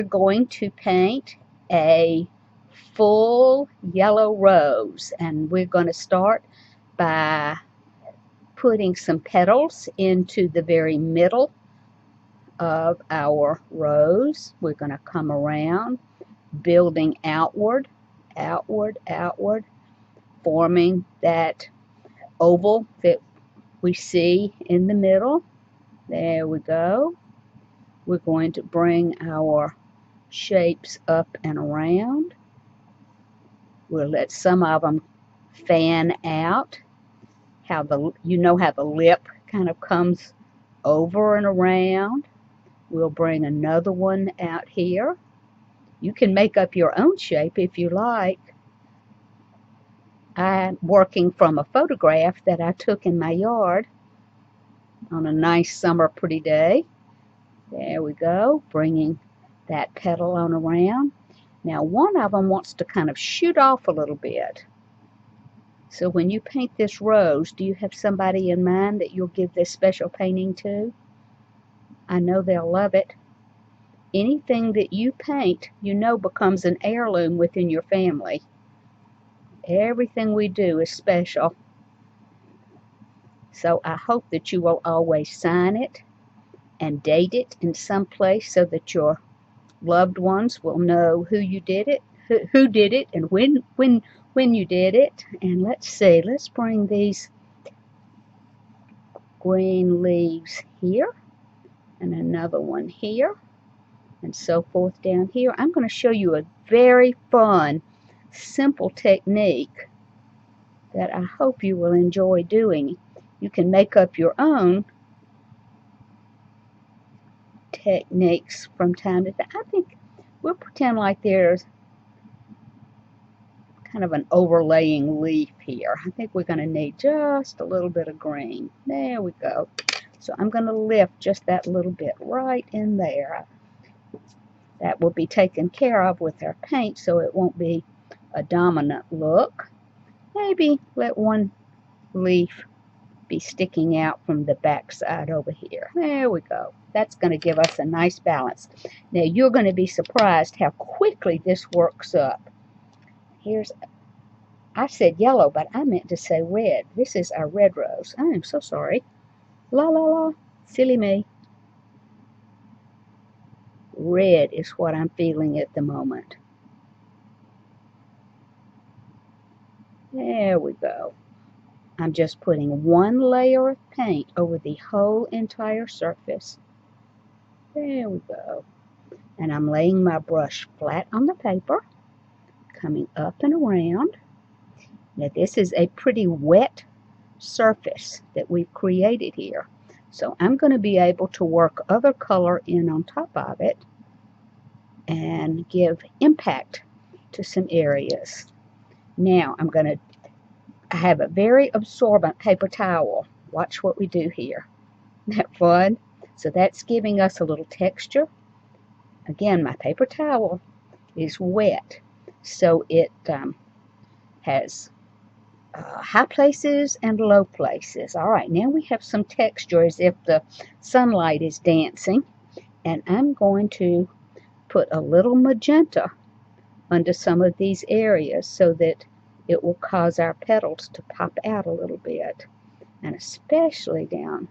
We're going to paint a full yellow rose, and we're going to start by putting some petals into the very middle of our rose. We're going to come around, building outward, outward, outward, forming that oval that we see in the middle. There we go. We're going to bring our shapes up and around. We'll let some of them fan out. How the lip kind of comes over and around. We'll bring another one out here. You can make up your own shape if you like. I'm working from a photograph that I took in my yard on a nice summer pretty day. There we go, bringing that petal on around. Now one of them wants to kind of shoot off a little bit. So when you paint this rose, do you have somebody in mind that you'll give this special painting to? I know they'll love it. Anything that you paint, you know, becomes an heirloom within your family. Everything we do is special. So I hope that you will always sign it and date it in some place so that your loved ones will know who you did it, who did it, and when you did it. And let's see, let's bring these green leaves here and another one here and so forth down here. I'm going to show you a very fun, simple technique that I hope you will enjoy doing. You can make up your own techniques from time to time. I think we'll pretend like there's kind of an overlaying leaf here. I think we're going to need just a little bit of green. There we go. So I'm going to lift just that little bit right in there. That will be taken care of with our paint so it won't be a dominant look. Maybe let one leaf be sticking out from the back side over here. There we go. That's going to give us a nice balance. Now you're going to be surprised how quickly this works up. I said yellow, but I meant to say red. This is our red rose. I am so sorry. La la la. Silly me. Red is what I'm feeling at the moment. There we go. I'm just putting one layer of paint over the whole entire surface. There we go. And I'm laying my brush flat on the paper, coming up and around. Now this is a pretty wet surface that we've created here. So I'm going to be able to work other color in on top of it and give impact to some areas. Now I have a very absorbent paper towel. Watch what we do here. Isn't that fun? So that's giving us a little texture. Again, my paper towel is wet, so it has high places and low places. All right, now we have some texture as if the sunlight is dancing, and I'm going to put a little magenta under some of these areas so that it will cause our petals to pop out a little bit, and especially down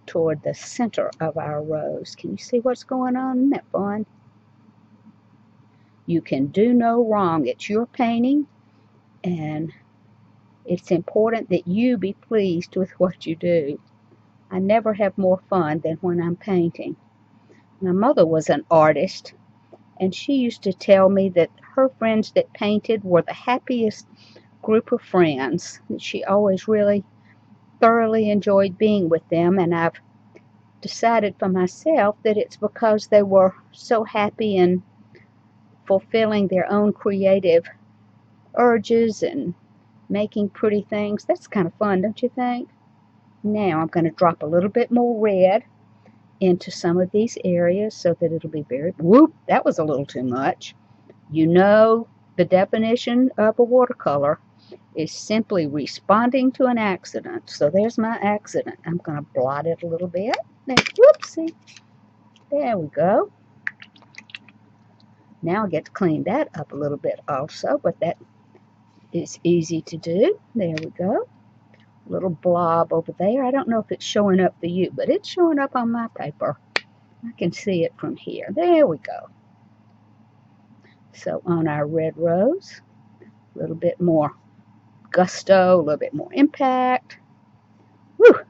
toward the center of our rose. Can you see what's going on? Isn't that fun? You can do no wrong. It's your painting, and it's important that you be pleased with what you do. I never have more fun than when I'm painting. My mother was an artist, and she used to tell me that her friends that painted were the happiest group of friends. She always really thoroughly enjoyed being with them, and I've decided for myself that it's because they were so happy and fulfilling their own creative urges and making pretty things. That's kind of fun, don't you think? Now I'm going to drop a little bit more red into some of these areas so that it'll be very, whoop, that was a little too much. You know, the definition of a watercolor is simply responding to an accident. So there's my accident. I'm going to blot it a little bit. Now, whoopsie. There we go. Now I get to clean that up a little bit also, but that is easy to do. There we go. Little blob over there. I don't know if it's showing up for you, but it's showing up on my paper. I can see it from here. There we go. So on our red rose, a little bit more gusto, a little bit more impact. Whew,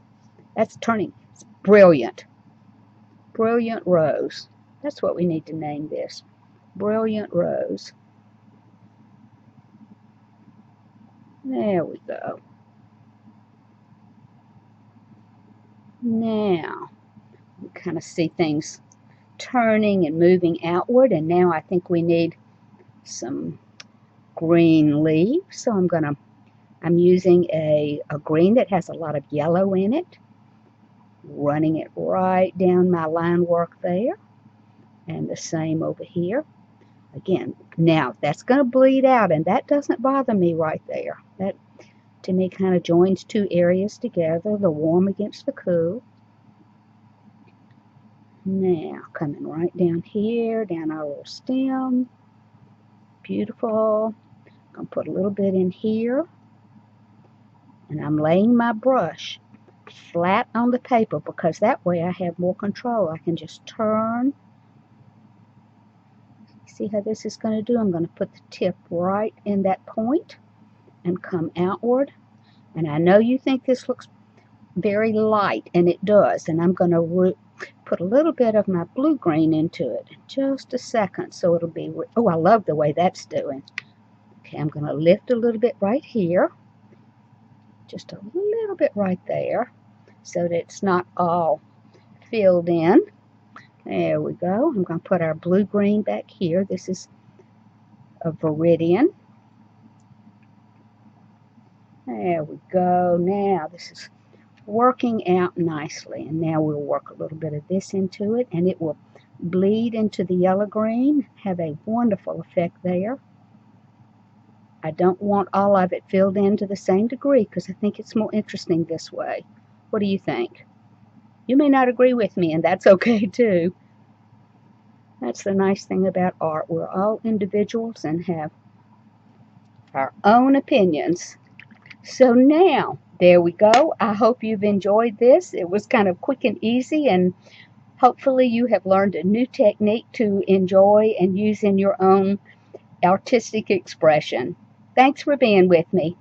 that's turning. It's brilliant. Brilliant rose. That's what we need to name this. Brilliant rose. There we go. Now, we kind of see things turning and moving outward, and now I think we need some green leaves. So I'm using a green that has a lot of yellow in it, running it right down my line work there, and the same over here. Again, now that's going to bleed out, and that doesn't bother me right there. That to me kind of joins two areas together, the warm against the cool. Now coming right down here, down our little stem. Beautiful. I'm going to put a little bit in here, and I'm laying my brush flat on the paper because that way I have more control. I can just turn. See how this is going to do? I'm going to put the tip right in that point and come outward. And I know you think this looks very light, and it does. And I'm going to put a little bit of my blue-green into it in just a second, so it'll be, oh, I love the way that's doing. Okay, I'm going to lift a little bit right here, just a little bit right there, so that it's not all filled in. There we go. I'm going to put our blue-green back here. This is a Viridian. There we go. Now this is working out nicely, and now we'll work a little bit of this into it, and it will bleed into the yellow-green, have a wonderful effect there. I don't want all of it filled in to the same degree because I think it's more interesting this way. What do you think? You may not agree with me, and that's okay too. That's the nice thing about art. We're all individuals and have our own opinions. So now, there we go. I hope you've enjoyed this. It was kind of quick and easy, and hopefully you have learned a new technique to enjoy and use in your own artistic expression. Thanks for being with me.